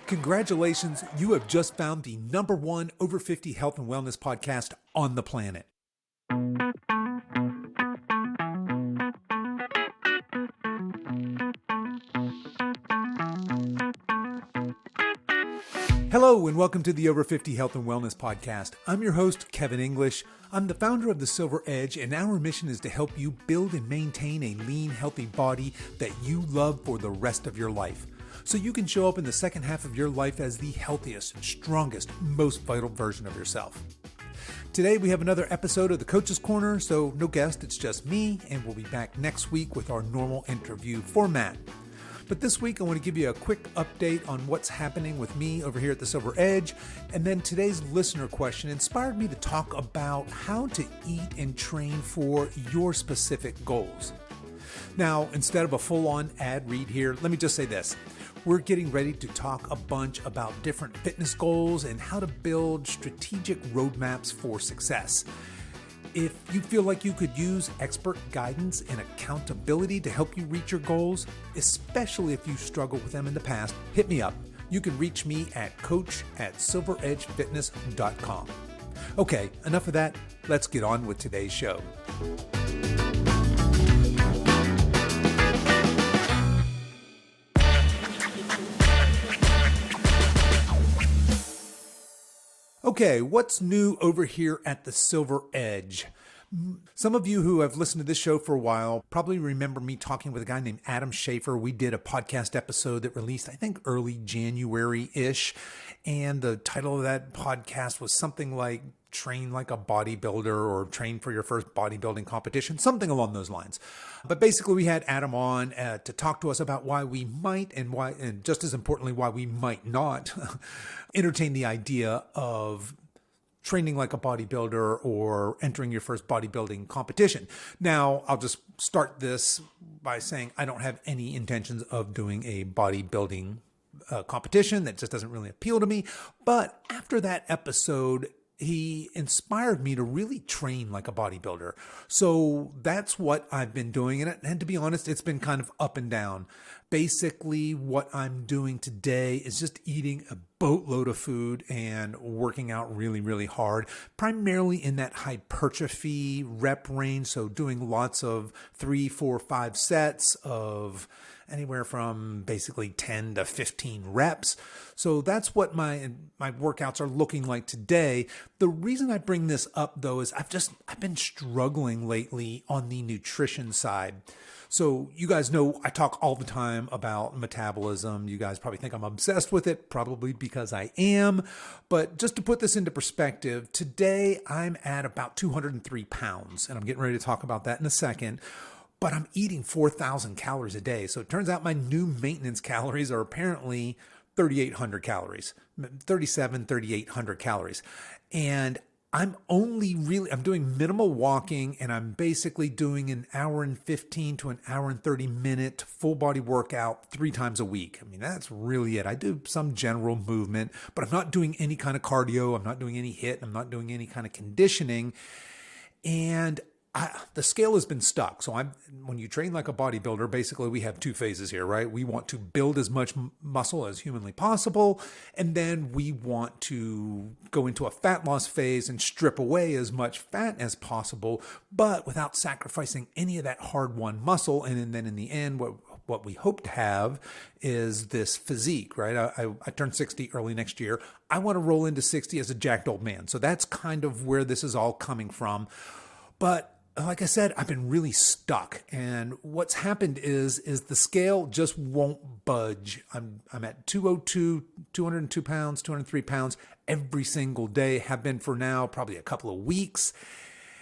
Congratulations, you have just found the number one over 50 health and wellness podcast on the planet. Hello and welcome to the Over 50 Health and Wellness Podcast. I'm your host, Kevin English. I'm the founder of The Silver Edge, and our mission is to help you build and maintain a lean, healthy body that you love for the rest of your life, so you can show up in the second half of your life as the healthiest, strongest, most vital version of yourself. Today we have another episode of the Coach's Corner, so no guest, it's just me, and we'll be back next week with our normal interview format. But this week, I want to give you a quick update on what's happening with me over here at The Silver Edge. And then today's listener question inspired me to talk about how to eat and train for your specific goals. Now, instead of a full-on ad read here, let me just say this. We're getting ready to talk a bunch about different fitness goals and how to build strategic roadmaps for success. If you feel like you could use expert guidance and accountability to help you reach your goals, especially if you struggled with them in the past, hit me up. You can reach me at coach@silveredgefitness.com. Okay, enough of that. Let's get on with today's show. Okay, what's new over here at the Silver Edge? Some of you who have listened to this show for a while probably remember me talking with a guy named Adam Schafer. We did a podcast episode that released, I think, early January-ish. And the title of that podcast was something like Train Like a Bodybuilder or Train for Your First Bodybuilding Competition, something along those lines. But basically, we had Adam on to talk to us about why we might and just as importantly, why we might not entertain the idea of training like a bodybuilder or entering your first bodybuilding competition. Now, I'll just start this by saying I don't have any intentions of doing a bodybuilding competition. That just doesn't really appeal to me. But after that episode, he inspired me to really train like a bodybuilder. So that's what I've been doing. And to be honest, it's been kind of up and down. Basically, what I'm doing today is just eating a boatload of food and working out really, really hard, primarily in that hypertrophy rep range. So doing lots of 3, 4, 5 sets of anywhere from basically 10 to 15 reps. So that's what my workouts are looking like today. The reason I bring this up though is I've been struggling lately on the nutrition side. So you guys know I talk all the time about metabolism. You guys probably think I'm obsessed with it, probably because I am. But just to put this into perspective, today I'm at about 203 pounds, and I'm getting ready to talk about that in a second. But I'm eating 4,000 calories a day. So it turns out my new maintenance calories are apparently 3,800 calories, 3,800 calories. And I'm doing minimal walking, and I'm basically doing an hour and 15 to an hour and 30 minute full body workout 3 times a week. I mean, that's really it. I do some general movement, but I'm not doing any kind of cardio. I'm not doing any HIIT. I'm not doing any kind of conditioning. And the scale has been stuck. So when you train like a bodybuilder, basically we have 2 phases here, right? We want to build as much muscle as humanly possible. And then we want to go into a fat loss phase and strip away as much fat as possible, but without sacrificing any of that hard-won muscle. And then in the end, what we hope to have is this physique, right? I turn 60 early next year. I want to roll into 60 as a jacked old man. So that's kind of where this is all coming from. But like I said, I've been really stuck. And what's happened is the scale just won't budge. I'm at 202 pounds, 203 pounds every single day, have been for now probably a couple of weeks.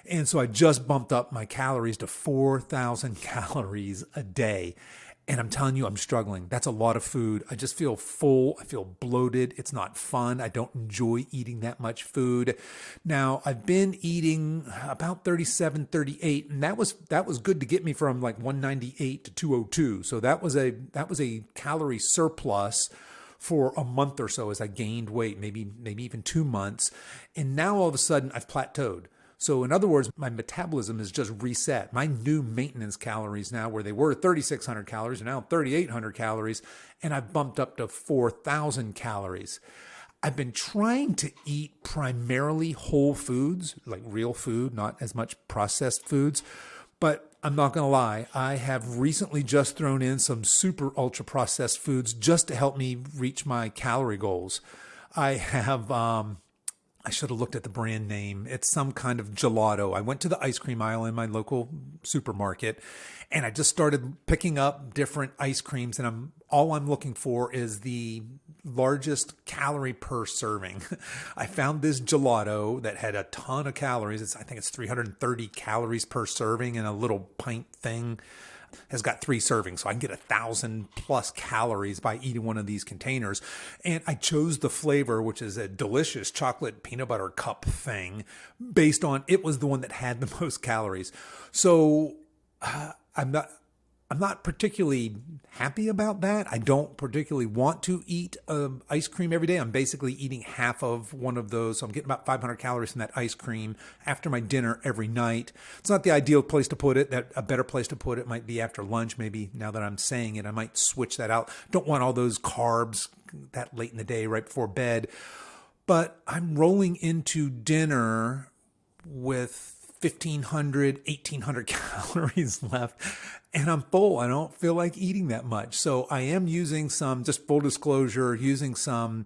And so I just bumped up my calories to 4,000 calories a day. And I'm telling you, I'm struggling. That's a lot of food. I just feel full. I feel bloated. It's not fun. I don't enjoy eating that much food. Now, I've been eating about 37, 38, and that was good to get me from like 198 to 202. So that was a calorie surplus for a month or so as I gained weight, maybe even 2 months. And now all of a sudden I've plateaued. So in other words, my metabolism is just reset. My new maintenance calories now, where they were 3,600 calories, are now 3,800 calories, and I've bumped up to 4,000 calories. I've been trying to eat primarily whole foods, like real food, not as much processed foods. But I'm not going to lie, I have recently just thrown in some super ultra processed foods just to help me reach my calorie goals. I have, I should have looked at the brand name. It's some kind of gelato. I went to the ice cream aisle in my local supermarket and I just started picking up different ice creams, and all I'm looking for is the largest calorie per serving. I found this gelato that had a ton of calories. I think it's 330 calories per serving, and a little pint thing has got 3 servings. So I can get 1,000 plus calories by eating one of these containers. And I chose the flavor, which is a delicious chocolate peanut butter cup thing, based on it was the one that had the most calories. So I'm not particularly happy about that. I don't particularly want to eat ice cream every day. I'm basically eating half of one of those. So I'm getting about 500 calories from that ice cream after my dinner every night. It's not the ideal place to put it. That a better place to put it might be after lunch. Maybe now that I'm saying it, I might switch that out. Don't want all those carbs that late in the day, right before bed. But I'm rolling into dinner with 1,500, 1,800 calories left, and I'm full. I don't feel like eating that much. So I am using some, just full disclosure, using some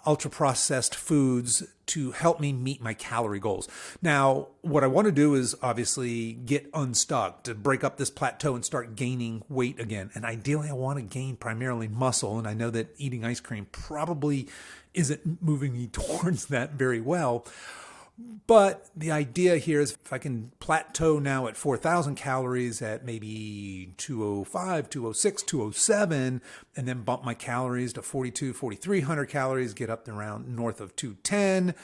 ultra processed foods to help me meet my calorie goals. Now, what I want to do is obviously get unstuck, to break up this plateau and start gaining weight again. And ideally, I want to gain primarily muscle. And I know that eating ice cream probably isn't moving me towards that very well. But the idea here is if I can plateau now at 4,000 calories at maybe 205, 206, 207, and then bump my calories to 42, 4,300 calories, get up to around north of 210,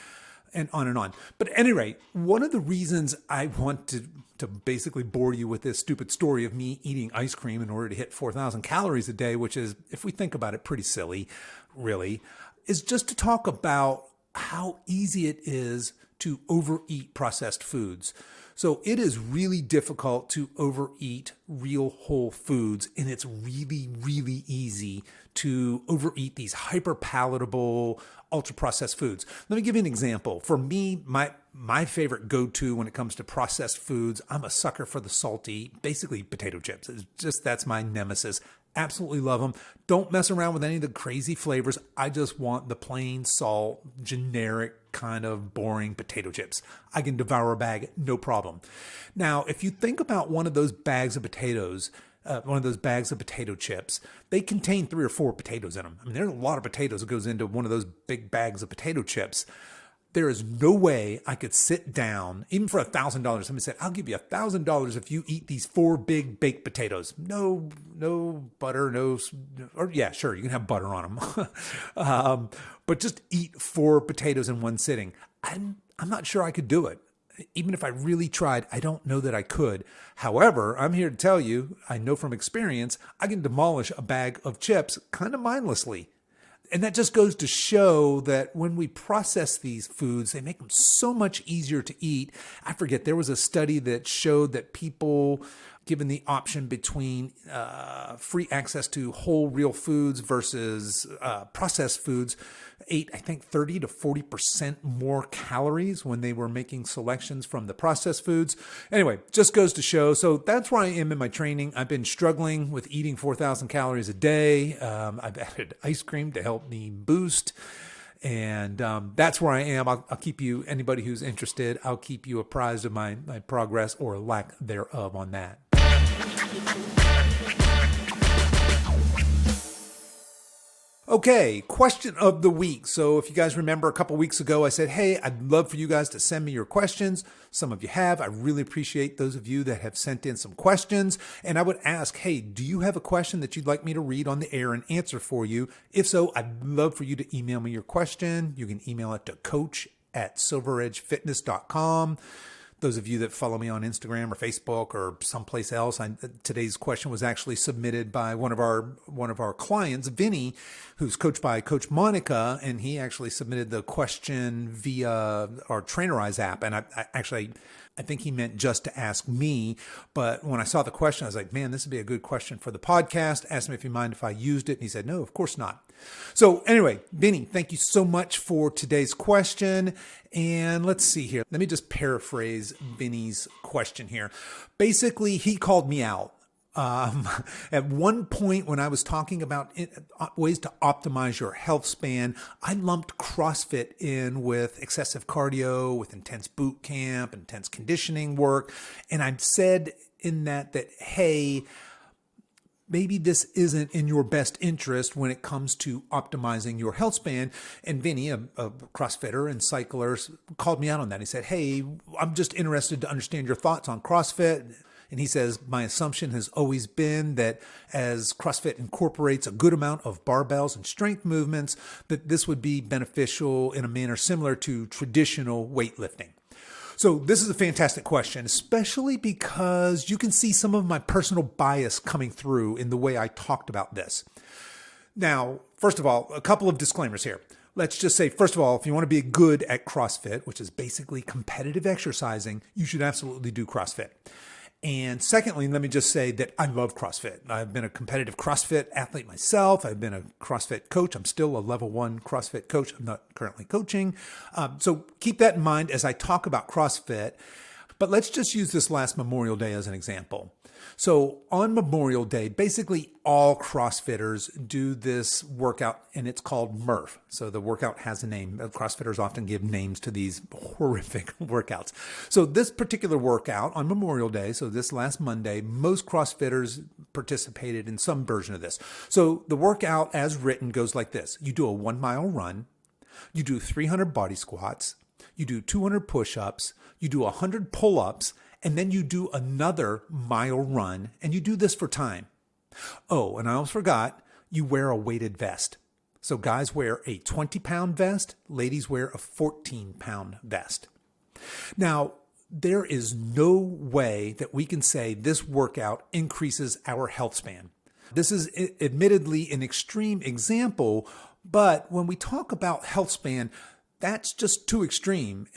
and on and on. But at any rate, one of the reasons I want to basically bore you with this stupid story of me eating ice cream in order to hit 4,000 calories a day, which is, if we think about it, pretty silly, really, is just to talk about how easy it is to overeat processed foods. So it is really difficult to overeat real whole foods, and it's really, really easy to overeat these hyper palatable, ultra processed foods. Let me give you an example. For me, my favorite go-to when it comes to processed foods, I'm a sucker for the salty, basically potato chips. It's just, that's my nemesis. Absolutely love them. Don't mess around with any of the crazy flavors. I just want the plain salt, generic kind of boring potato chips. I can devour a bag, no problem. Now, if you think about one of those bags of potatoes, one of those bags of potato chips, they contain 3 or 4 potatoes in them. I mean, there's a lot of potatoes that goes into one of those big bags of potato chips. There is no way I could sit down, even for $1,000. Somebody said, I'll give you $1,000 if you eat these 4 big baked potatoes. No butter, or yeah, sure, you can have butter on them. But just eat 4 potatoes in one sitting. I'm not sure I could do it. Even if I really tried, I don't know that I could. However, I'm here to tell you, I know from experience, I can demolish a bag of chips kind of mindlessly. And that just goes to show that when we process these foods, they make them so much easier to eat. I forget, there was a study that showed that people, given the option between free access to whole real foods versus processed foods, ate, I think, 30 to 40% more calories when they were making selections from the processed foods. Anyway, just goes to show. So that's where I am in my training. I've been struggling with eating 4,000 calories a day. I've added ice cream to help me boost. And that's where I am. I'll keep you, anybody who's interested, I'll keep you apprised of my progress or lack thereof on that. Okay, question of the week. So if you guys remember a couple weeks ago, I said, hey, I'd love for you guys to send me your questions. Some of you have. I really appreciate those of you that have sent in some questions. And I would ask, hey, do you have a question that you'd like me to read on the air and answer for you? If so, I'd love for you to email me your question. You can email it to coach@silveredgefitness.com. Those of you that follow me on Instagram or Facebook or someplace else, today's question was actually submitted by one of our clients, Vinny, who's coached by Coach Monica, and he actually submitted the question via our Trainerize app. And I think he meant just to ask me, but when I saw the question, I was like, man, this would be a good question for the podcast. Asked him if he'd mind if I used it, and he said, no, of course not. So anyway, Vinny, thank you so much for today's question. And let's see here. Let me just paraphrase Vinny's question here. Basically, he called me out. At one point when I was talking about ways to optimize your health span, I lumped CrossFit in with excessive cardio, with intense boot camp, intense conditioning work. And I said in that, hey, maybe this isn't in your best interest when it comes to optimizing your health span. And Vinny, a CrossFitter and cycler, called me out on that. He said, hey, I'm just interested to understand your thoughts on CrossFit. And he says, my assumption has always been that as CrossFit incorporates a good amount of barbells and strength movements, that this would be beneficial in a manner similar to traditional weightlifting. So this is a fantastic question, especially because you can see some of my personal bias coming through in the way I talked about this. Now, first of all, a couple of disclaimers here. Let's just say, first of all, if you want to be good at CrossFit, which is basically competitive exercising, you should absolutely do CrossFit. And secondly, let me just say that I love CrossFit. I've been a competitive CrossFit athlete myself. I've been a CrossFit coach. I'm still a level 1 CrossFit coach. I'm not currently coaching. So keep that in mind as I talk about CrossFit. But let's just use this last Memorial Day as an example. So on Memorial Day, basically all CrossFitters do this workout, and it's called Murph. So the workout has a name. CrossFitters often give names to these horrific workouts. So this particular workout on Memorial Day, so this last Monday, most CrossFitters participated in some version of this. So the workout as written goes like this. You do a 1 mile run. You do 300 body squats. You do 200 push-ups. You do 100 pull-ups. And then you do another mile run, and you do this for time. Oh, and I almost forgot, you wear a weighted vest. So guys wear a 20-pound vest, ladies wear a 14-pound vest. Now, there is no way that we can say this workout increases our health span. This is admittedly an extreme example, but when we talk about health span, that's just too extreme.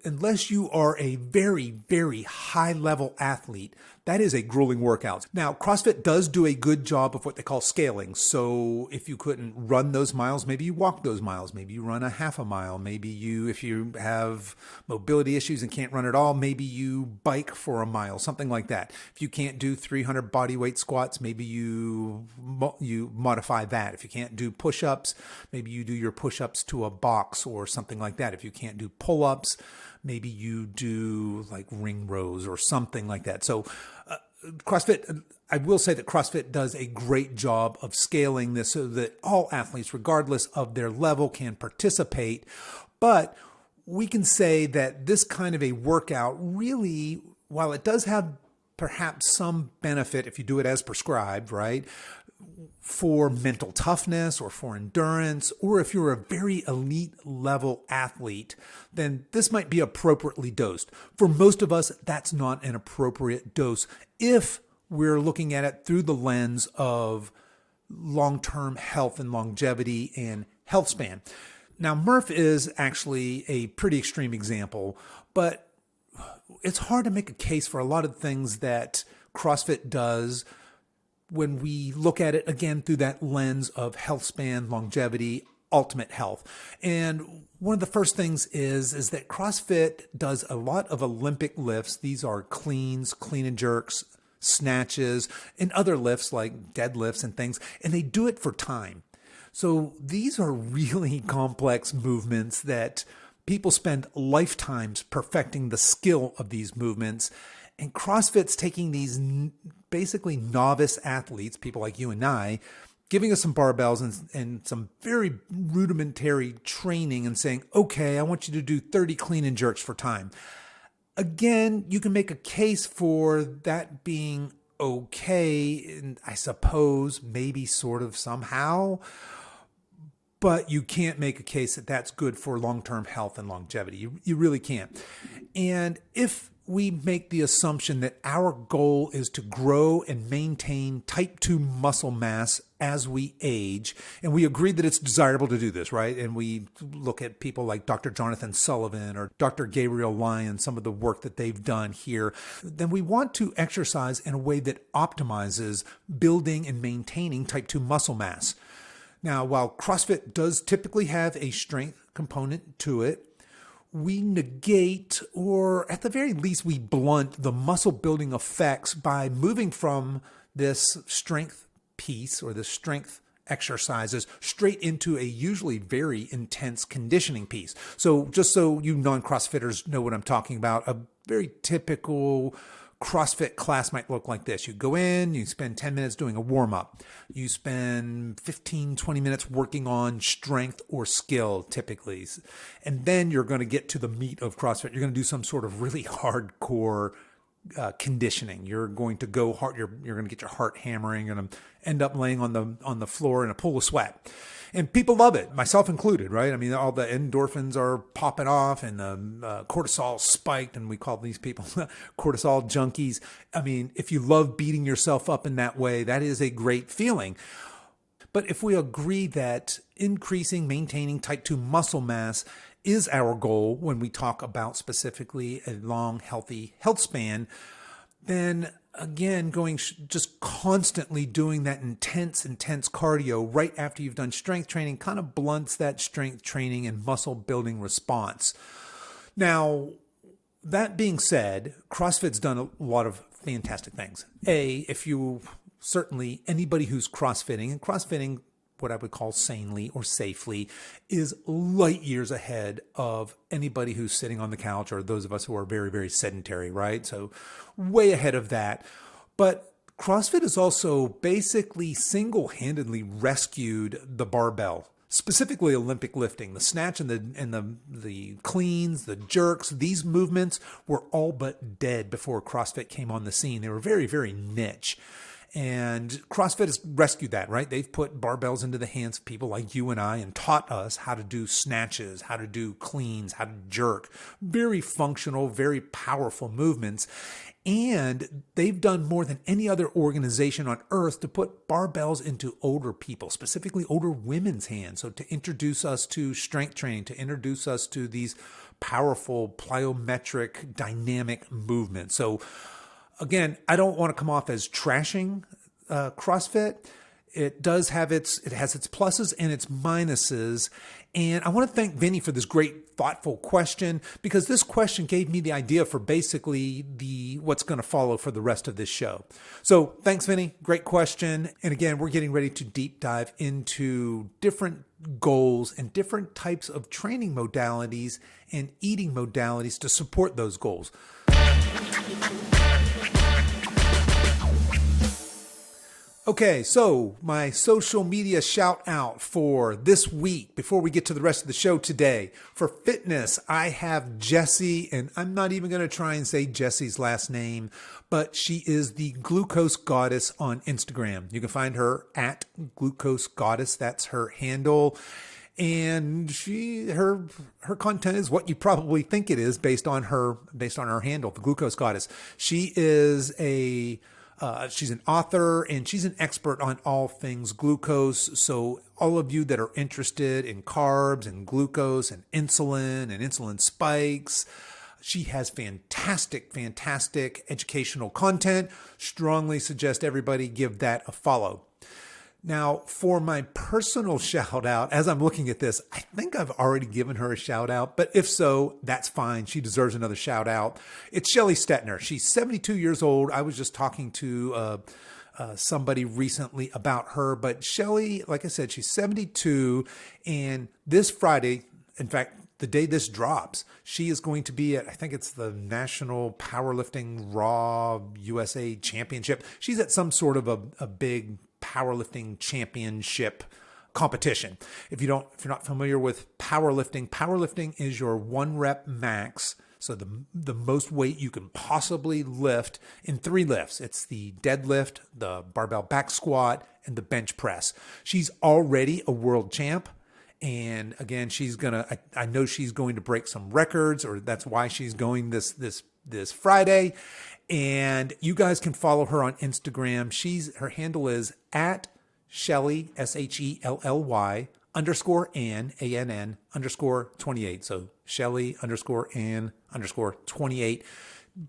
Unless you are a very, very high-level athlete, that is a grueling workout. Now, CrossFit does do a good job of what they call scaling. So if you couldn't run those miles, maybe you walk those miles. Maybe you run a half a mile. Maybe if you have mobility issues and can't run at all, maybe you bike for a mile, something like that. If you can't do 300 body weight squats, maybe you modify that. If you can't do push-ups, maybe you do your push-ups to a box or something like that. If you can't do pull-ups, maybe you do like ring rows or something like that. So CrossFit, I will say that CrossFit does a great job of scaling this so that all athletes, regardless of their level, can participate. But we can say that this kind of a workout really, while it does have perhaps some benefit if you do it as prescribed, right? For mental toughness or for endurance, or if you're a very elite level athlete, then this might be appropriately dosed. For most of us, that's not an appropriate dose if we're looking at it through the lens of long-term health and longevity and health span. Now, Murph is actually a pretty extreme example, but it's hard to make a case for a lot of things that CrossFit does when we look at it again through that lens of health span, longevity, ultimate health. And one of the first things is that CrossFit does a lot of Olympic lifts. These are cleans, clean and jerks, snatches, and other lifts like deadlifts and things, and they do it for time. So these are really complex movements that people spend lifetimes perfecting the skill of these movements. And CrossFit's taking these basically novice athletes, people like you and I, giving us some barbells and some very rudimentary training and saying, okay, I want you to do 30 clean and jerks for time. Again, you can make a case for that being okay, and I suppose maybe sort of somehow. but you can't make a case that that's good for long-term health and longevity. You really can't. And if we make the assumption that our goal is to grow and maintain type 2 muscle mass as we age, and we agree that it's desirable to do this, right? And we look at people like Dr. Jonathan Sullivan or Dr. Gabriel Lyon, some of the work that they've done here, then we want to exercise in a way that optimizes building and maintaining type 2 muscle mass. Now, while CrossFit does typically have a strength component to it, we negate, or at the very least, we blunt the muscle building effects by moving from this strength piece or the strength exercises straight into a usually very intense conditioning piece. So just so you non-CrossFitters know what I'm talking about, a very typical CrossFit class might look like this. You go in, you spend 10 minutes doing a warm-up. You spend 15, 20 minutes working on strength or skill, typically. And then you're going to get to the meat of CrossFit. You're going to do some sort of really hardcore conditioning. You're going to go hard. You're going to get your heart hammering. You're going to end up laying on the floor in a pool of sweat. And people love it, myself included, right? I mean, all the endorphins are popping off and the cortisol spiked, and we call these people cortisol junkies. I mean, if you love beating yourself up in that way, that is a great feeling. But if we agree that increasing, maintaining type 2 muscle mass is our goal when we talk about specifically a long, healthy health span, then again, just constantly doing that intense cardio right after you've done strength training kind of blunts that strength training and muscle building response. Now, that being said, CrossFit's done a lot of fantastic things. Anybody who's CrossFitting, and CrossFitting, what I would call sanely or safely, is light years ahead of anybody who's sitting on the couch or those of us who are very, very sedentary, right? So way ahead of that. But CrossFit has also basically single-handedly rescued the barbell, specifically Olympic lifting. The snatch and the cleans, the jerks, these movements were all but dead before CrossFit came on the scene. They were very, very niche. And CrossFit has rescued that, right? They've put barbells into the hands of people like you and I and taught us how to do snatches, how to do cleans, how to jerk. Very functional, very powerful movements. And they've done more than any other organization on earth to put barbells into older people, specifically older women's hands. So to introduce us to strength training, to introduce us to these powerful plyometric dynamic movements. So again, I don't want to come off as trashing CrossFit. It has its pluses and its minuses. And I want to thank Vinny for this great, thoughtful question, because this question gave me the idea for basically what's going to follow for the rest of this show. So thanks, Vinny. Great question. And again, we're getting ready to deep dive into different goals and different types of training modalities and eating modalities to support those goals. Okay, so my social media shout out for this week, before we get to the rest of the show today. For fitness, I have Jessie, and I'm not even going to try and say Jessie's last name, but she is the Glucose Goddess on Instagram. You can find her at Glucose Goddess. That's her handle. And her content is what you probably think it is based on her handle, the Glucose Goddess. She is she's an author and she's an expert on all things glucose. So all of you that are interested in carbs and glucose and insulin spikes, she has fantastic educational content. Strongly suggest everybody give that a follow. Now, for my personal shout out, as I'm looking at this, I think I've already given her a shout out, but if so, that's fine. She deserves another shout out. It's Shelly Stetner. She's 72 years old. I was just talking to somebody recently about her, but Shelly, like I said, she's 72, and this Friday, in fact, the day this drops, she is going to be at, I think it's the National Powerlifting Raw USA Championship. She's at some sort of a big powerlifting championship competition. If you're not familiar with powerlifting is your 1 rep max. So the most weight you can possibly lift in 3 lifts. It's the deadlift, the barbell back squat, and the bench press. She's already a world champ. And again, I know she's going to break some records, or that's why she's going this Friday. And you guys can follow her on Instagram. Her handle is at Shelly, Shelly _Ann, ANN _28. So Shelly _Ann _28.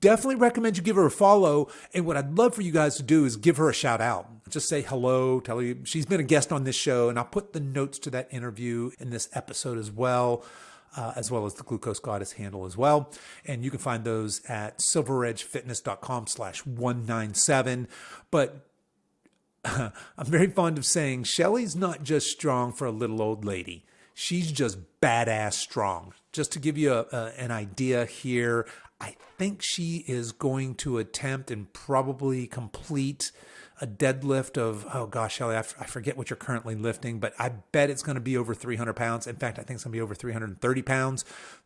Definitely recommend you give her a follow. And what I'd love for you guys to do is give her a shout out. Just say hello, tell her she's been a guest on this show. And I'll put the notes to that interview in this episode as well as the Glucose Goddess handle as well. And you can find those at silveredgefitness.com/197. But I'm very fond of saying Shelly's not just strong for a little old lady. She's just badass strong. Just to give you an idea here, I think she is going to attempt and probably complete a deadlift of, oh gosh, Shelly, I forget what you're currently lifting, but I bet it's going to be over 300 pounds. In fact, I think it's going to be over 330 pounds.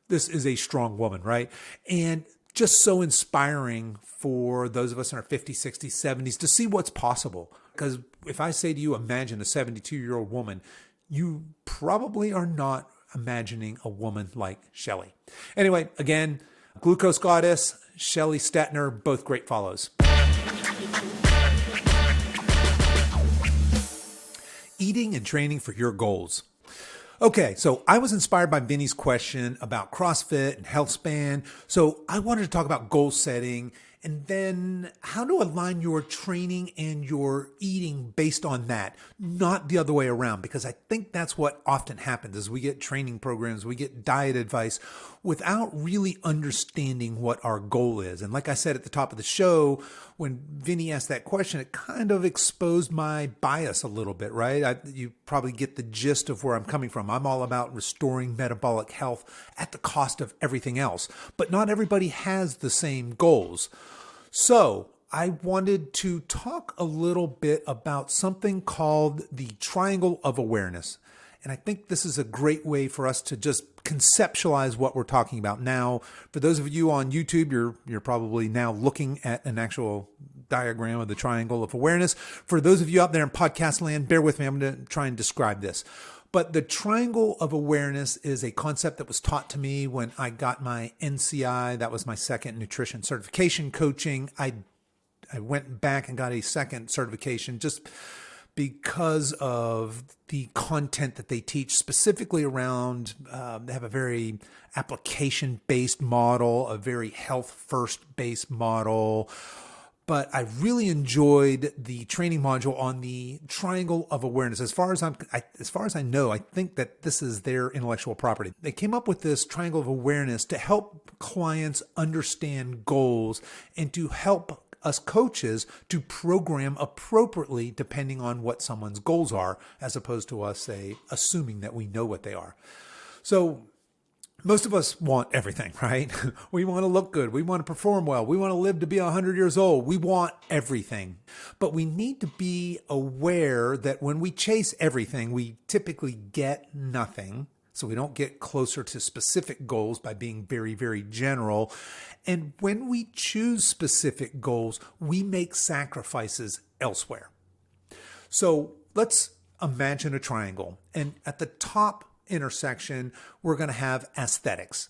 This is a strong woman, right? And just so inspiring for those of us in our 50s, 60s, 70s to see what's possible. Because if I say to you, imagine a 72-year-old woman, you probably are not imagining a woman like Shelly. Anyway, again, Glucose Goddess, Shelly Stetner, both great follows. Eating and training for your goals. Okay, so I was inspired by Vinny's question about CrossFit and HealthSpan. So I wanted to talk about goal setting and then how to align your training and your eating based on that, not the other way around, because I think that's what often happens is we get training programs, we get diet advice without really understanding what our goal is. And like I said at the top of the show, when Vinny asked that question, it kind of exposed my bias a little bit, right? You probably get the gist of where I'm coming from. I'm all about restoring metabolic health at the cost of everything else, but not everybody has the same goals. So I wanted to talk a little bit about something called the triangle of awareness. And I think this is a great way for us to just conceptualize what we're talking about. Now, for those of you on YouTube, you're probably now looking at an actual diagram of the triangle of awareness. For those of you out there in podcast land, bear with me. I'm going to try and describe this. But the triangle of awareness is a concept that was taught to me when I got my NCI. That was my second nutrition certification coaching. I went back and got a second certification just because of the content that they teach, specifically around, they have a very application-based model, a very health-first based model. But I really enjoyed the training module on the triangle of awareness. As far as I know, I think that this is their intellectual property. They came up with this triangle of awareness to help clients understand goals and to help us coaches to program appropriately depending on what someone's goals are, as opposed to us, say, assuming that we know what they are. So most of us want everything, right? We want to look good. We want to perform well. We want to live to be 100 years old. We want everything. But we need to be aware that when we chase everything, we typically get nothing. So we don't get closer to specific goals by being very, very general. And when we choose specific goals, we make sacrifices elsewhere. So let's imagine a triangle. And at the top intersection, we're going to have aesthetics.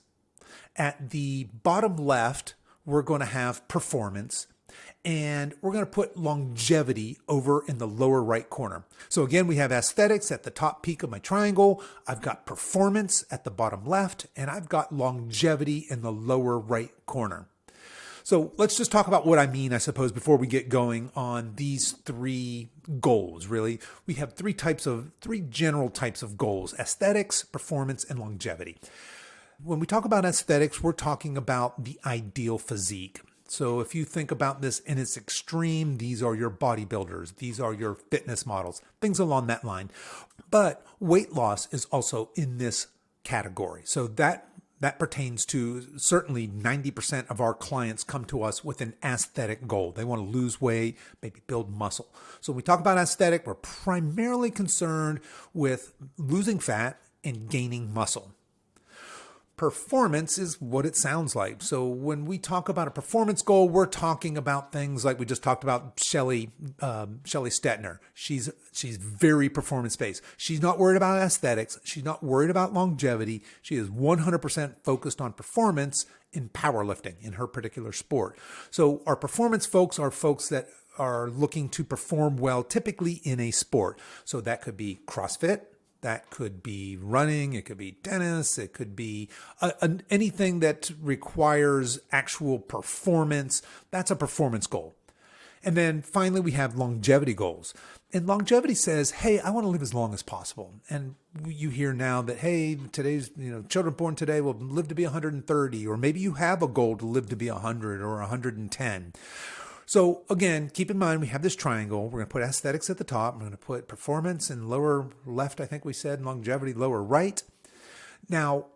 At the bottom left, we're going to have performance. And we're going to put longevity over in the lower right corner. So again, we have aesthetics at the top peak of my triangle. I've got performance at the bottom left, and I've got longevity in the lower right corner. So let's just talk about what I mean, I suppose, before we get going on these three goals, really. We have three general types of goals: aesthetics, performance, and longevity. When we talk about aesthetics, we're talking about the ideal physique. So if you think about this in its extreme, these are your bodybuilders, these are your fitness models, things along that line. But weight loss is also in this category. So that pertains to certainly 90% of our clients come to us with an aesthetic goal. They want to lose weight, maybe build muscle. So when we talk about aesthetic, we're primarily concerned with losing fat and gaining muscle. performance is what it sounds like. So when we talk about a performance goal, we're talking about things like we just talked about Shelley Stetner. She's very performance based. She's not worried about aesthetics. She's not worried about longevity. She is 100% focused on performance in powerlifting in her particular sport. So our performance folks are folks that are looking to perform well, typically in a sport. So that could be CrossFit. That could be running, it could be tennis, it could be anything that requires actual performance. That's a performance goal. And then finally, we have longevity goals. And longevity says, hey, I want to live as long as possible. And you hear now that, hey, today's, children born today will live to be 130, or maybe you have a goal to live to be 100 or 110. So again, keep in mind, we have this triangle. We're going to put aesthetics at the top. We're going to put performance in lower left, I think we said, and longevity lower right. Now,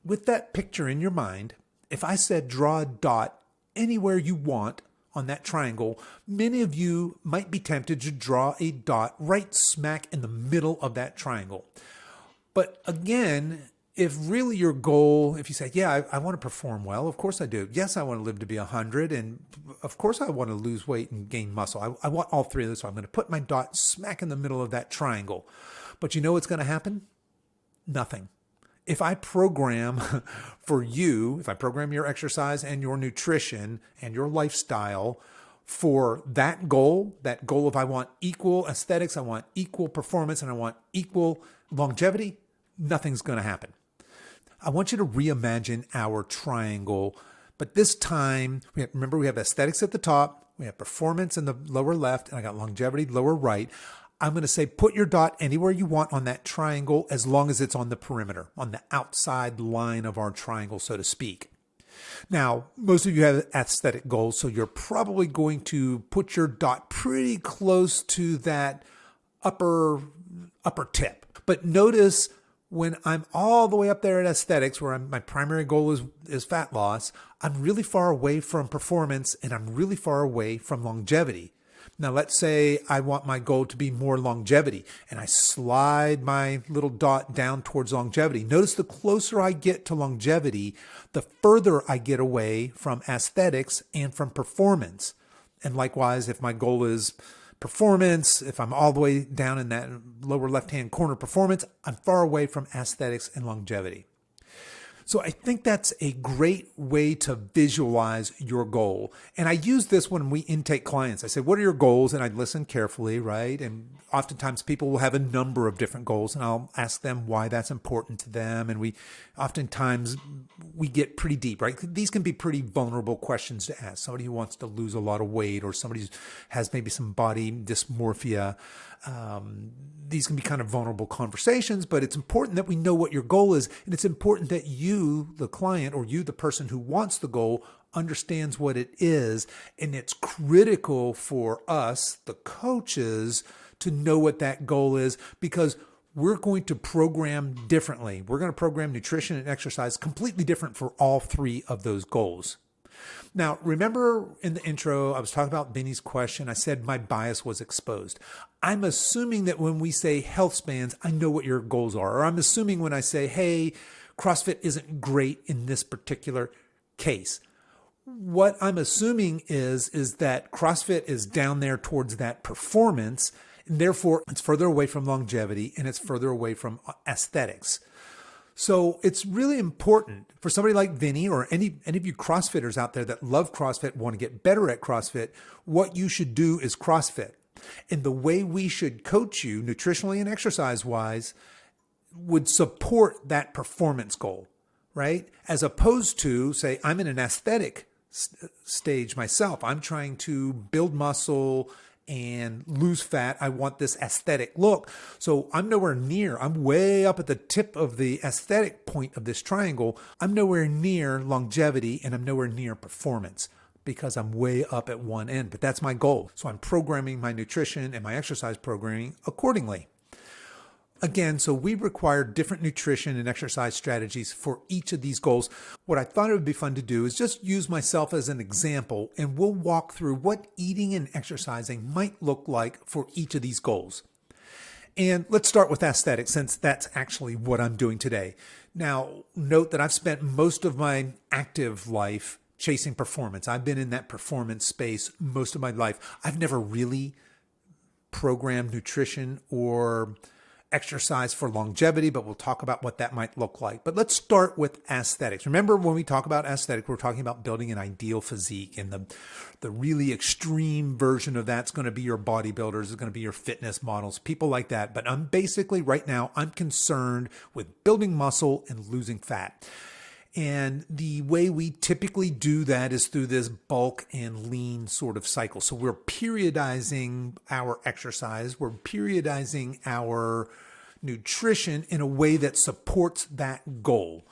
with that picture in your mind, if I said draw a dot anywhere you want on that triangle, many of you might be tempted to draw a dot right smack in the middle of that triangle. But again, if really your goal, if you say, yeah, I want to perform well, of course I do. Yes, I want to live to be 100. And of course I want to lose weight and gain muscle. I want all three of those. So I'm going to put my dot smack in the middle of that triangle. But you know what's going to happen? Nothing. If I program for you, if I program your exercise and your nutrition and your lifestyle for that goal of I want equal aesthetics, I want equal performance, and I want equal longevity, nothing's going to happen. I want you to reimagine our triangle, but this time, remember we have aesthetics at the top, we have performance in the lower left, and I got longevity lower right. I'm going to say put your dot anywhere you want on that triangle as long as it's on the perimeter, on the outside line of our triangle, so to speak. Now, most of you have aesthetic goals, so you're probably going to put your dot pretty close to that upper tip. But notice when I'm all the way up there at aesthetics, where my primary goal is fat loss, I'm really far away from performance and I'm really far away from longevity. Now, let's say I want my goal to be more longevity and I slide my little dot down towards longevity. Notice the closer I get to longevity, the further I get away from aesthetics and from performance. And likewise, if my goal is performance, if I'm all the way down in that lower left-hand corner performance, I'm far away from aesthetics and longevity. So I think that's a great way to visualize your goal. And I use this when we intake clients. I say, what are your goals? And I listen carefully, right? And oftentimes people will have a number of different goals and I'll ask them why that's important to them. And oftentimes we get pretty deep, right? These can be pretty vulnerable questions to ask. Somebody who wants to lose a lot of weight or somebody who has maybe some body dysmorphia. These can be kind of vulnerable conversations, but it's important that we know what your goal is. And it's important that you, the client, or you, the person who wants the goal, understands what it is. And it's critical for us, the coaches, to know what that goal is, because we're going to program differently. We're going to program nutrition and exercise completely different for all three of those goals. Now, remember in the intro, I was talking about Benny's question. I said my bias was exposed. I'm assuming that when we say health spans, I know what your goals are. Or I'm assuming when I say, hey, CrossFit isn't great in this particular case. What I'm assuming is that CrossFit is down there towards that performance, and therefore it's further away from longevity and it's further away from aesthetics. So it's really important for somebody like Vinny or any of you CrossFitters out there that love CrossFit, want to get better at CrossFit, what you should do is CrossFit. And the way we should coach you nutritionally and exercise-wise would support that performance goal, right? As opposed to, say, I'm in an aesthetic stage myself. I'm trying to build muscle and lose fat. I want this aesthetic look. So I'm nowhere near, I'm way up at the tip of the aesthetic point of this triangle. I'm nowhere near longevity and I'm nowhere near performance because I'm way up at one end, but that's my goal. So I'm programming my nutrition and my exercise programming accordingly. Again, so we require different nutrition and exercise strategies for each of these goals. What I thought it would be fun to do is just use myself as an example, and we'll walk through what eating and exercising might look like for each of these goals. And let's start with aesthetics, since that's actually what I'm doing today. Now, note that I've spent most of my active life chasing performance. I've been in that performance space most of my life. I've never really programmed nutrition or exercise for longevity, but we'll talk about what that might look like. But let's start with aesthetics. Remember, when we talk about aesthetic, we're talking about building an ideal physique, and the really extreme version of that's going to be your bodybuilders, is going to be your fitness models, people like that. But right now, I'm concerned with building muscle and losing fat. And the way we typically do that is through this bulk and lean sort of cycle. So we're periodizing our exercise, we're periodizing our nutrition in a way that supports that goal.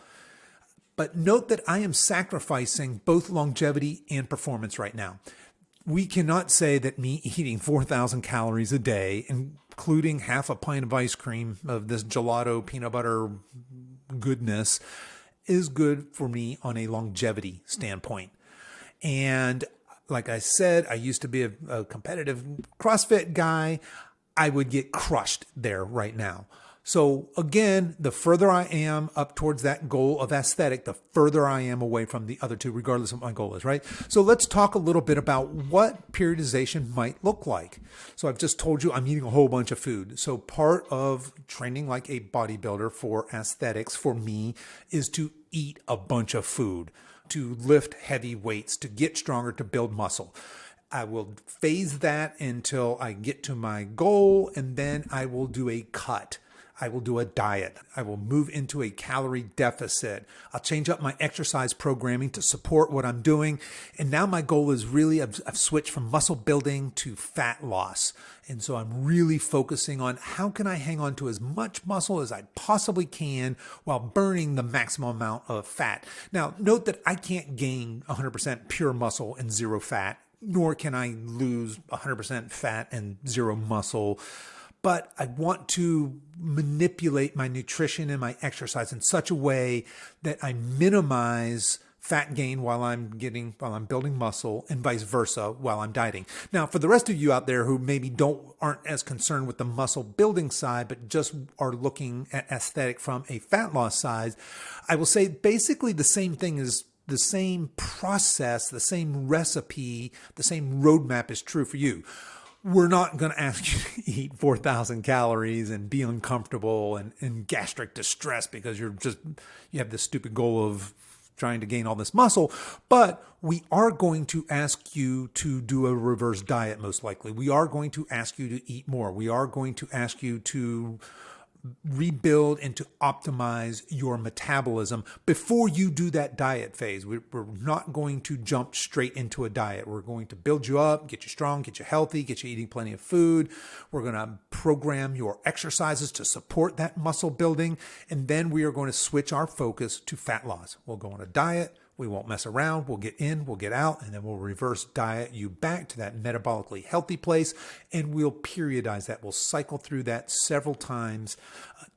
But note that I am sacrificing both longevity and performance right now. We cannot say that me eating 4,000 calories a day, including half a pint of ice cream of this gelato peanut butter goodness, is good for me on a longevity standpoint. And like I said, I used to be a competitive CrossFit guy. I would get crushed there right now. So again, the further I am up towards that goal of aesthetic, the further I am away from the other two, regardless of what my goal is, right? So let's talk a little bit about what periodization might look like. So I've just told you I'm eating a whole bunch of food. So part of training like a bodybuilder for aesthetics for me is to eat a bunch of food, to lift heavy weights, to get stronger, to build muscle. I will phase that until I get to my goal, and then I will do a cut. I will do a diet. I will move into a calorie deficit. I'll change up my exercise programming to support what I'm doing. And now my goal is really, I've switched from muscle building to fat loss. And so I'm really focusing on how can I hang on to as much muscle as I possibly can while burning the maximum amount of fat. Now, note that I can't gain 100% pure muscle and zero fat, nor can I lose 100% fat and zero muscle. But I want to manipulate my nutrition and my exercise in such a way that I minimize fat gain while I'm building muscle, and vice versa while I'm dieting. Now, for the rest of you out there who maybe aren't as concerned with the muscle building side, but just are looking at aesthetic from a fat loss side, I will say basically the same thing is the same process, the same recipe, the same roadmap is true for you. We're not going to ask you to eat 4,000 calories and be uncomfortable and in gastric distress because you have this stupid goal of trying to gain all this muscle. But we are going to ask you to do a reverse diet, most likely. We are going to ask you to eat more. We are going to ask you to rebuild and to optimize your metabolism before you do that diet phase. We're not going to jump straight into a diet. We're going to build you up, get you strong, get you healthy, get you eating plenty of food. We're going to program your exercises to support that muscle building. And then we are going to switch our focus to fat loss. We'll go on a diet. We won't mess around. We'll get in, we'll get out, and then we'll reverse diet you back to that metabolically healthy place, and we'll periodize that. We'll cycle through that several times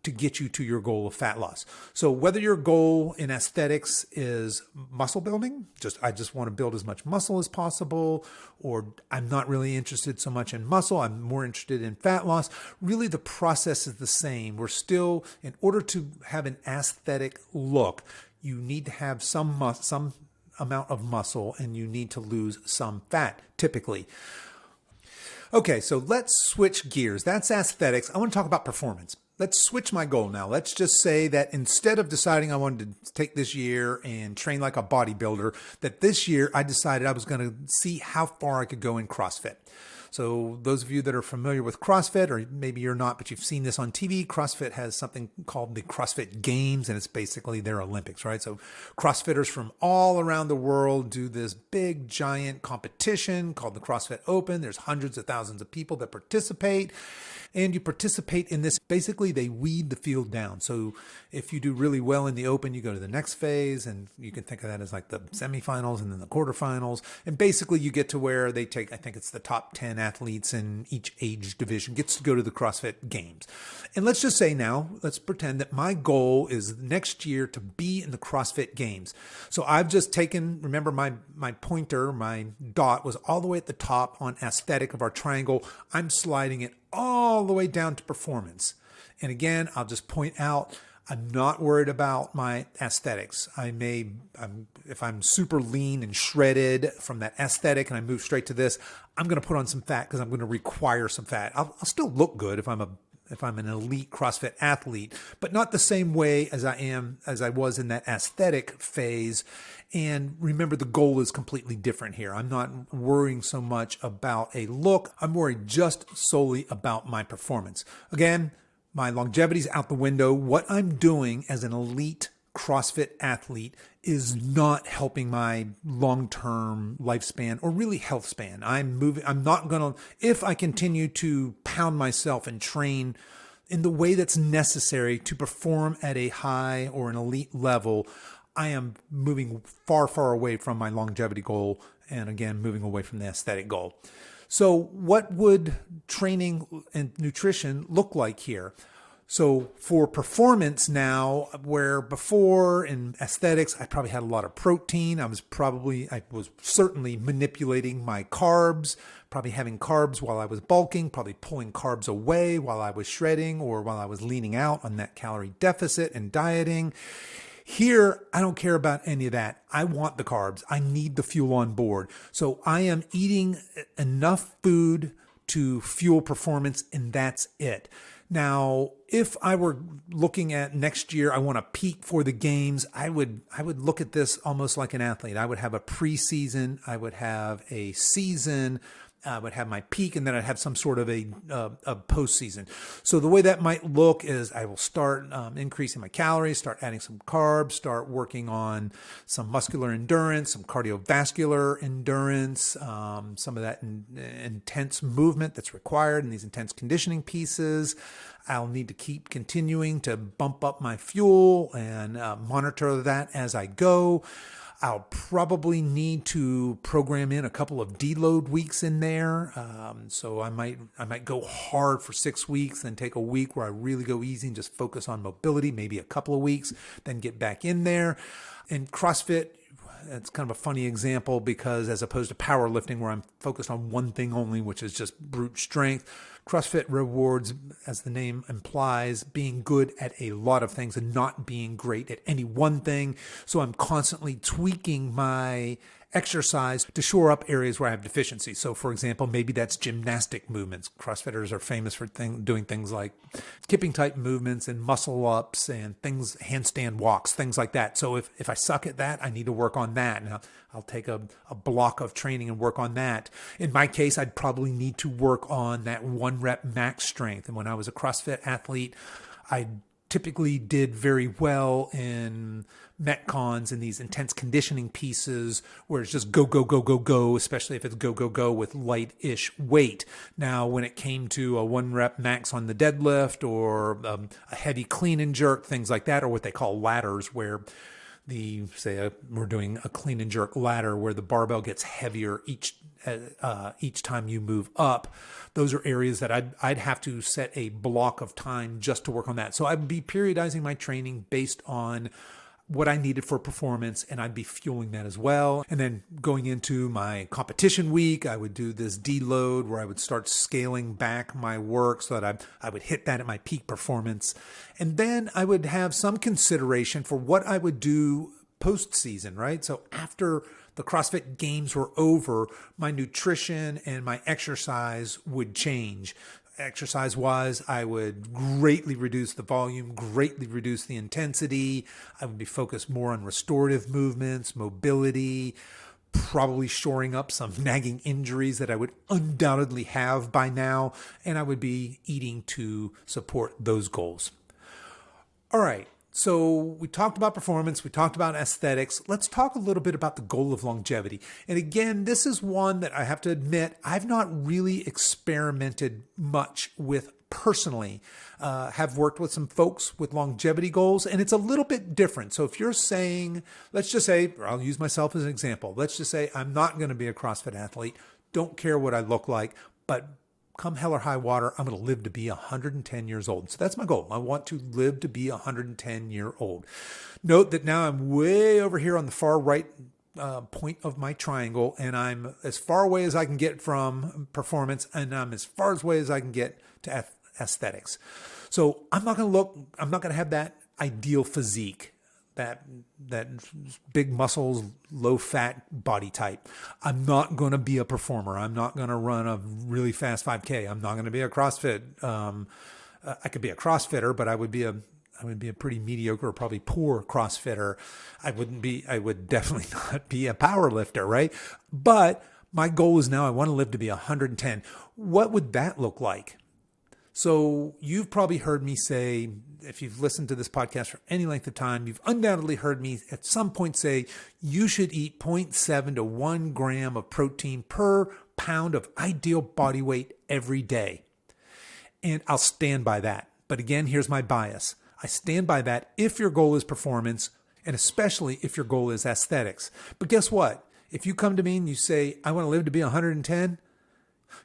to get you to your goal of fat loss. So whether your goal in aesthetics is muscle building, I just want to build as much muscle as possible, or I'm not really interested so much in muscle, I'm more interested in fat loss, really the process is the same. We're still, in order to have an aesthetic look, you need to have some amount of muscle and you need to lose some fat, typically. Okay, so let's switch gears. That's aesthetics. I want to talk about performance. Let's switch my goal now. Let's just say that instead of deciding I wanted to take this year and train like a bodybuilder, that this year I decided I was going to see how far I could go in CrossFit. So those of you that are familiar with CrossFit, or maybe you're not, but you've seen this on TV, CrossFit has something called the CrossFit Games, and it's basically their Olympics, right? So CrossFitters from all around the world do this big, giant competition called the CrossFit Open. There's hundreds of thousands of people that participate, and you participate in this. Basically, they weed the field down. So if you do really well in the Open, you go to the next phase, and you can think of that as like the semifinals and then the quarterfinals. And basically, you get to where they take, I think it's the top 10 athletes in each age division gets to go to the CrossFit Games. And let's just say now, let's pretend that my goal is next year to be in the CrossFit Games. So I've just taken, remember my pointer, my dot was all the way at the top on aesthetic of our triangle. I'm sliding it all the way down to performance. And again, I'll just point out, I'm not worried about my aesthetics. If I'm super lean and shredded from that aesthetic and I move straight to this, I'm going to put on some fat because I'm going to require some fat. I'll still look good if I'm an elite CrossFit athlete, but not the same way as I was in that aesthetic phase. And remember, the goal is completely different here. I'm not worrying so much about a look. I'm worried just solely about my performance. Again, my longevity's out the window. What I'm doing as an elite CrossFit athlete is not helping my long-term lifespan or really health span. If I continue to pound myself and train in the way that's necessary to perform at a high or an elite level, I am moving far, far away from my longevity goal and again, moving away from the aesthetic goal. So what would training and nutrition look like here? So for performance now, where before in aesthetics, I probably had a lot of protein. I was certainly manipulating my carbs, probably having carbs while I was bulking, probably pulling carbs away while I was shredding or while I was leaning out on that calorie deficit and dieting. Here, I don't care about any of that. I want the carbs. I need the fuel on board. So I am eating enough food to fuel performance, and that's it. Now, if I were looking at next year, I want to peak for the games, I would look at this almost like an athlete. I would have a preseason, I would have a season, I would have my peak, and then I'd have some sort of a postseason. So the way that might look is I will start increasing my calories, start adding some carbs, start working on some muscular endurance, some cardiovascular endurance, some of that intense movement that's required in these intense conditioning pieces. I'll need to keep continuing to bump up my fuel and monitor that as I go. I'll probably need to program in a couple of deload weeks in there. So I might go hard for 6 weeks, then take a week where I really go easy and just focus on mobility, maybe a couple of weeks, then get back in there. In CrossFit, it's kind of a funny example because as opposed to powerlifting where I'm focused on one thing only, which is just brute strength, CrossFit rewards, as the name implies, being good at a lot of things and not being great at any one thing. So I'm constantly tweaking my exercise to shore up areas where I have deficiencies. So for example, maybe that's gymnastic movements. CrossFitters are famous for doing things like kipping type movements and muscle ups and things, handstand walks, things like that. So if I suck at that, I need to work on that. And I'll take a block of training and work on that. In my case, I'd probably need to work on that 1 rep max strength. And when I was a CrossFit athlete, I typically did very well in Metcons and these intense conditioning pieces where it's just go, go, go, go, go, especially if it's go, go, go with light-ish weight. Now, when it came to a 1 rep max on the deadlift or a heavy clean and jerk, things like that, or what they call ladders, where we're doing a clean and jerk ladder where the barbell gets heavier each time you move up. Those are areas that I'd have to set a block of time just to work on that. So I'd be periodizing my training based on what I needed for performance, and I'd be fueling that as well. And then going into my competition week, I would do this deload where I would start scaling back my work so that I would hit that at my peak performance. And then I would have some consideration for what I would do postseason, right? So after the CrossFit Games were over, my nutrition and my exercise would change. Exercise-wise, I would greatly reduce the volume, greatly reduce the intensity. I would be focused more on restorative movements, mobility, probably shoring up some nagging injuries that I would undoubtedly have by now, and I would be eating to support those goals. All right. So we talked about performance, we talked about aesthetics. Let's talk a little bit about the goal of longevity. And again, this is one that I have to admit, I've not really experimented much with personally. Have worked with some folks with longevity goals, and it's a little bit different. So if you're saying, let's just say, or I'll use myself as an example. Let's just say I'm not going to be a CrossFit athlete. Don't care what I look like, but come hell or high water, I'm going to live to be 110 years old. So that's my goal. I want to live to be 110-year-old. Note that now I'm way over here on the far right point of my triangle, and I'm as far away as I can get from performance, and I'm as far away as I can get to aesthetics. So I'm not going to have that ideal physique, that big muscles, low fat body type. I'm not going to be a performer. I'm not going to run a really fast 5K. I'm not going to be a CrossFit. I could be a CrossFitter, but I would be a pretty mediocre or probably poor CrossFitter. I would definitely not be a power lifter, right? But my goal is now I want to live to be 110. What would that look like? So you've probably heard me say, if you've listened to this podcast for any length of time, you've undoubtedly heard me at some point say you should eat 0.7 to 1 gram of protein per pound of ideal body weight every day. And I'll stand by that. But again, here's my bias. I stand by that if your goal is performance, and especially if your goal is aesthetics. But guess what? If you come to me and you say, I want to live to be 110,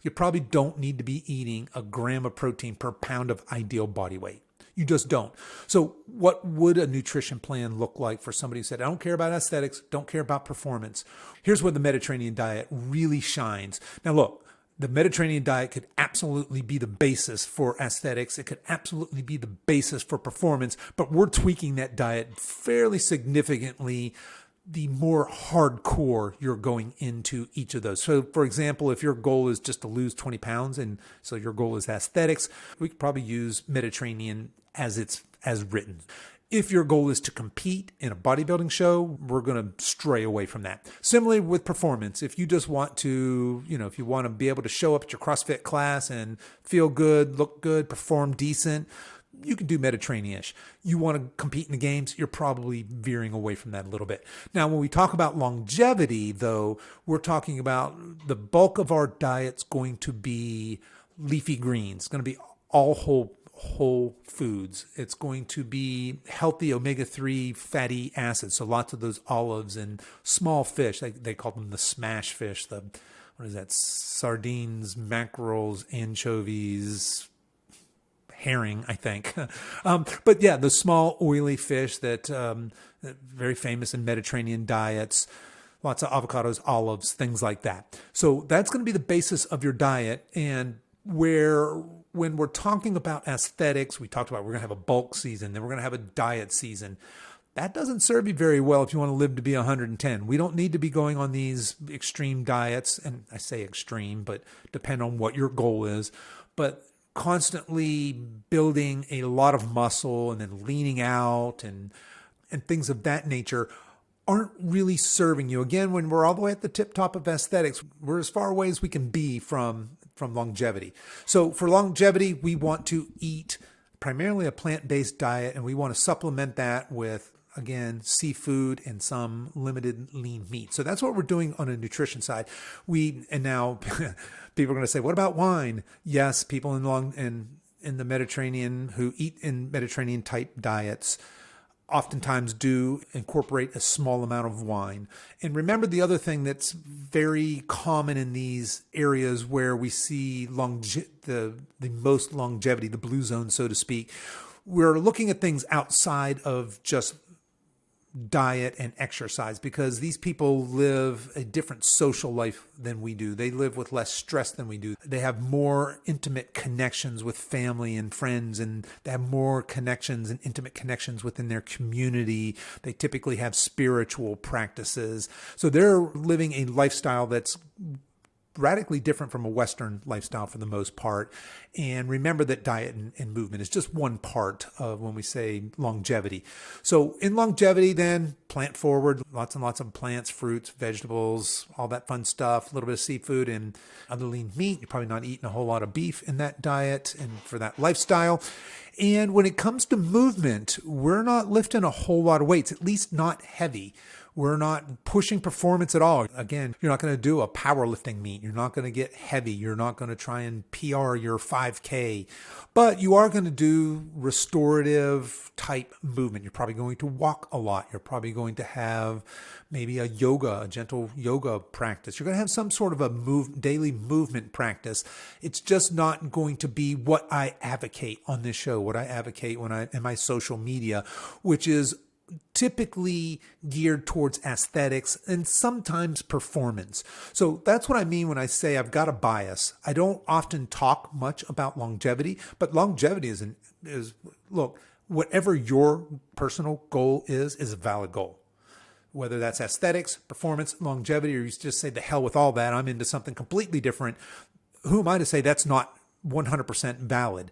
you probably don't need to be eating a gram of protein per pound of ideal body weight. You just don't. So what would a nutrition plan look like for somebody who said, I don't care about aesthetics, don't care about performance? Here's where the Mediterranean diet really shines. Now look, the Mediterranean diet could absolutely be the basis for aesthetics. It could absolutely be the basis for performance, but we're tweaking that diet fairly significantly the more hardcore you're going into each of those. So for example, if your goal is just to lose 20 pounds and so your goal is aesthetics, we could probably use Mediterranean as written. If your goal is to compete in a bodybuilding show, we're going to stray away from that. Similarly with performance, if you just want to, if you want to be able to show up at your CrossFit class and feel good, look good, perform decent, you can do Mediterranean-ish. You want to compete in the games, you're probably veering away from that a little bit. Now, when we talk about longevity, though, we're talking about the bulk of our diet's going to be leafy greens. It's going to be all whole foods. It's going to be healthy omega-3 fatty acids. So lots of those olives and small fish. They call them the smash fish. Sardines, mackerels, anchovies, herring, I think. But yeah, the small oily fish that very famous in Mediterranean diets, lots of avocados, olives, things like that. So that's going to be the basis of your diet. And when we're talking about aesthetics, we talked about we're going to have a bulk season, then we're going to have a diet season. That doesn't serve you very well if you want to live to be 110. We don't need to be going on these extreme diets. And I say extreme, but depend on what your goal is. But constantly building a lot of muscle and then leaning out and things of that nature aren't really serving you. Again, when we're all the way at the tip top of aesthetics, we're as far away as we can be from longevity. So for longevity, we want to eat primarily a plant-based diet, and we want to supplement that with, again, seafood and some limited lean meat. So that's what we're doing on a nutrition side. And now people are going to say, what about wine? Yes, people in the Mediterranean who eat in Mediterranean type diets oftentimes do incorporate a small amount of wine. And remember the other thing that's very common in these areas where we see the most longevity, the blue zone, so to speak, we're looking at things outside of just diet and exercise, because these people live a different social life than we do. They live with less stress than we do. They have more intimate connections with family and friends, and they have more connections and intimate connections within their community. They typically have spiritual practices. So they're living a lifestyle that's radically different from a Western lifestyle for the most part. And remember that diet and movement is just one part of when we say longevity. So in longevity, then plant forward, lots and lots of plants, fruits, vegetables, all that fun stuff, a little bit of seafood and other lean meat. You're probably not eating a whole lot of beef in that diet and for that lifestyle. And when it comes to movement, we're not lifting a whole lot of weights, at least not heavy. We're not pushing performance at all. Again, you're not going to do a powerlifting meet. You're not going to get heavy. You're not going to try and PR your 5K, but you are going to do restorative type movement. You're probably going to walk a lot. You're probably going to have maybe a gentle yoga practice. You're going to have some sort of a daily movement practice. It's just not going to be what I advocate on this show, what I advocate in my social media, which is typically geared towards aesthetics and sometimes performance. So that's what I mean when I say I've got a bias. I don't often talk much about longevity, but longevity is look, whatever your personal goal is a valid goal. Whether that's aesthetics, performance, longevity, or you just say the hell with all that, I'm into something completely different. Who am I to say that's not 100% valid?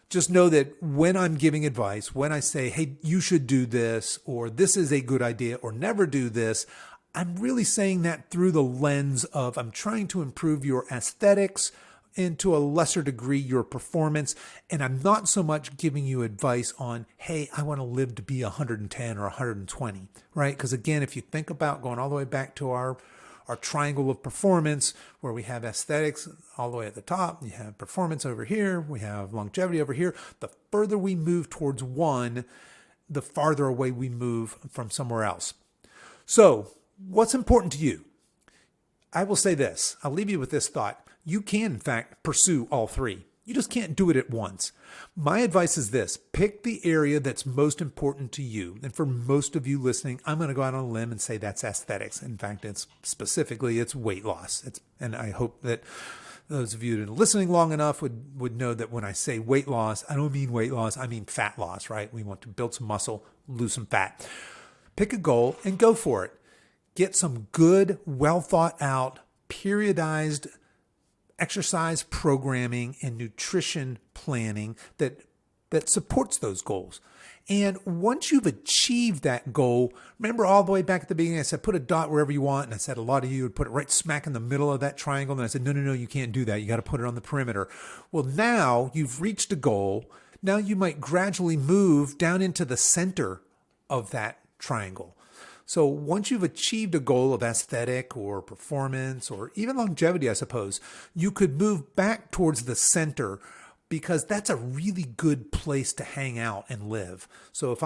Just know that when I'm giving advice, when I say, hey, you should do this, or this is a good idea, or never do this, I'm really saying that through the lens of I'm trying to improve your aesthetics and to a lesser degree your performance. And I'm not so much giving you advice on, hey, I want to live to be 110 or 120, right? Because again, if you think about going all the way back to our triangle of performance, where we have aesthetics all the way at the top, you have performance over here, we have longevity over here. The further we move towards one, the farther away we move from somewhere else. So what's important to you? I will say this. I'll leave you with this thought. You can, in fact, pursue all three. You just can't do it at once. My advice is this: pick the area that's most important to you. And for most of you listening, I'm going to go out on a limb and say that's aesthetics. In fact, it's weight loss. And I hope that those of you that are listening long enough would know that when I say weight loss, I don't mean weight loss, I mean fat loss, right? We want to build some muscle, lose some fat. Pick a goal and go for it. Get some good, well thought out, periodized exercise programming and nutrition planning that supports those goals. And once you've achieved that goal, remember all the way back at the beginning, I said, put a dot wherever you want. And I said, a lot of you would put it right smack in the middle of that triangle. And I said, no, you can't do that. You got to put it on the perimeter. Well, now you've reached a goal. Now you might gradually move down into the center of that triangle. So once you've achieved a goal of aesthetic or performance or even longevity, I suppose, you could move back towards the center, because that's a really good place to hang out and live. So if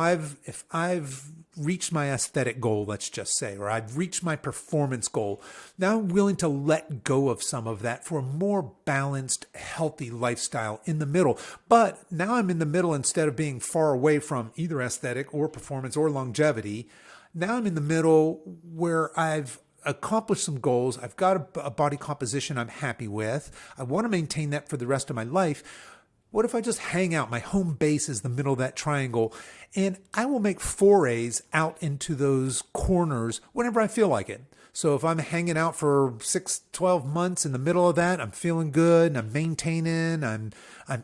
I've reached my aesthetic goal, let's just say, or I've reached my performance goal, now I'm willing to let go of some of that for a more balanced, healthy lifestyle in the middle. But now I'm in the middle instead of being far away from either aesthetic or performance or longevity. Now I'm in the middle where I've accomplished some goals. I've got a body composition I'm happy with. I want to maintain that for the rest of my life. What if I just hang out? My home base is the middle of that triangle, and I will make forays out into those corners whenever I feel like it. So if I'm hanging out for 6-12 months in the middle of that, I'm feeling good and I'm maintaining, I'm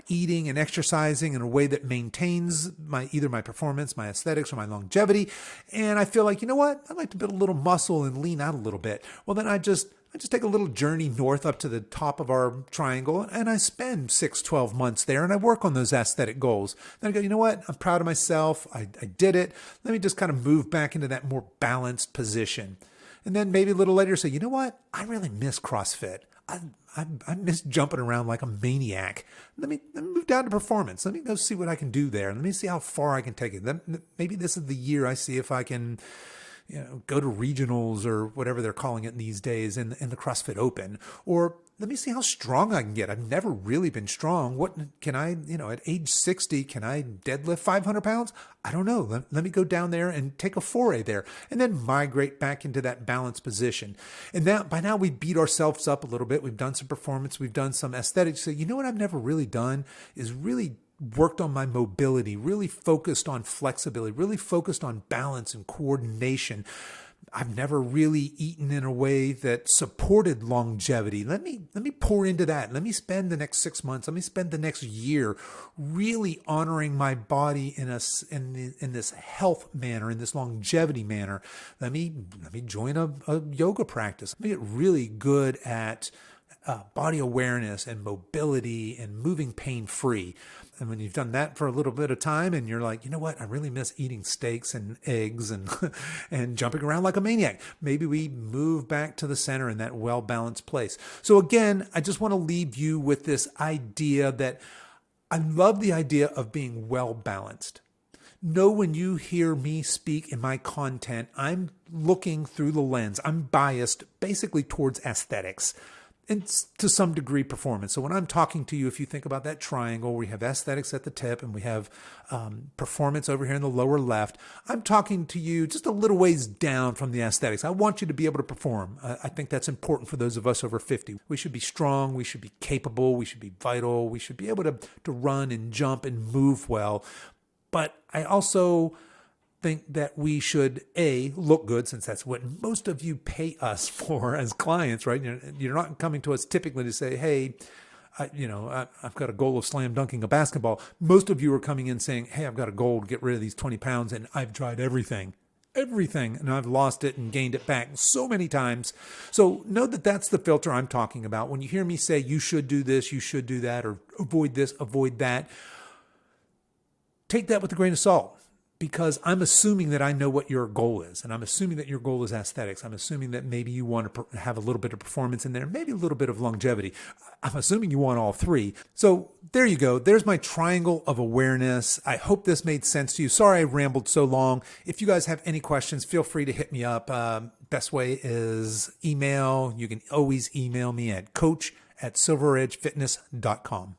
eating and exercising in a way that maintains either my performance, my aesthetics, or my longevity. And I feel like, you know what? I'd like to build a little muscle and lean out a little bit. Well, then I just take a little journey north up to the top of our triangle, and I spend 6-12 months there, and I work on those aesthetic goals. Then I go, you know what? I'm proud of myself. I did it. Let me just kind of move back into that more balanced position. And then maybe a little later say, you know what? I really miss CrossFit. I miss jumping around like a maniac. Let me move down to performance. Let me go see what I can do there. Let me see how far I can take it. Then maybe this is the year I see if I can, go to regionals or whatever they're calling it these days in the CrossFit Open. Or let me see how strong I can get. I've never really been strong. What can I, at age 60, can I deadlift 500 pounds? I don't know. Let me go down there and take a foray there and then migrate back into that balanced position. And by now we beat ourselves up a little bit. We've done some performance. We've done some aesthetics. So you know what I've never really done is really worked on my mobility, really focused on flexibility, really focused on balance and coordination. I've never really eaten in a way that supported longevity. Let me pour into that. Let me spend the next 6 months. Let me spend the next year really honoring my body in this health manner, in this longevity manner. Let me join a yoga practice. Let me get really good at body awareness and mobility and moving pain-free. And when you've done that for a little bit of time and you're like, you know what, I really miss eating steaks and eggs and and jumping around like a maniac, maybe we move back to the center in that well-balanced place. So again, I just want to leave you with this idea that I love the idea of being well-balanced. Know when you hear me speak in my content, I'm looking through the lens. I'm biased basically towards aesthetics and to some degree performance. So when I'm talking to you, if you think about that triangle, we have aesthetics at the tip and we have performance over here in the lower left. I'm talking to you just a little ways down from the aesthetics. I want you to be able to perform. I think that's important for those of us over 50. We should be strong. We should be capable. We should be vital. We should be able to run and jump and move well. But I also think that we should, look good, since that's what most of you pay us for as clients, right? You're not coming to us typically to say, hey, I've got a goal of slam dunking a basketball. Most of you are coming in saying, hey, I've got a goal to get rid of these 20 pounds and I've tried everything, and I've lost it and gained it back so many times. So know that that's the filter I'm talking about. When you hear me say you should do this, you should do that, or avoid this, avoid that, take that with a grain of salt, because I'm assuming that I know what your goal is. And I'm assuming that your goal is aesthetics. I'm assuming that maybe you want to have a little bit of performance in there, maybe a little bit of longevity. I'm assuming you want all three. So there you go. There's my triangle of awareness. I hope this made sense to you. Sorry I rambled so long. If you guys have any questions, feel free to hit me up. Best way is email. You can always email me at coach@silveredgefitness.com.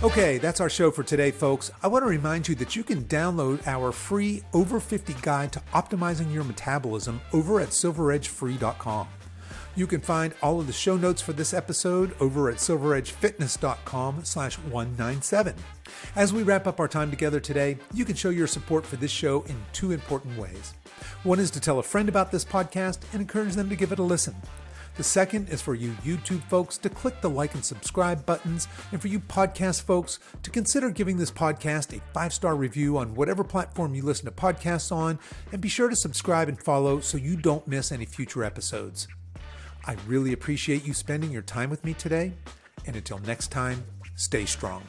Okay, that's our show for today, folks. I want to remind you that you can download our free Over 50 guide to optimizing your metabolism over at silveredgefree.com. You can find all of the show notes for this episode over at silveredgefitness.com/197. As we wrap up our time together today, you can show your support for this show in two important ways. One is to tell a friend about this podcast and encourage them to give it a listen. The second is for you YouTube folks to click the like and subscribe buttons, and for you podcast folks to consider giving this podcast a 5-star review on whatever platform you listen to podcasts on, and be sure to subscribe and follow so you don't miss any future episodes. I really appreciate you spending your time with me today, and until next time, stay strong.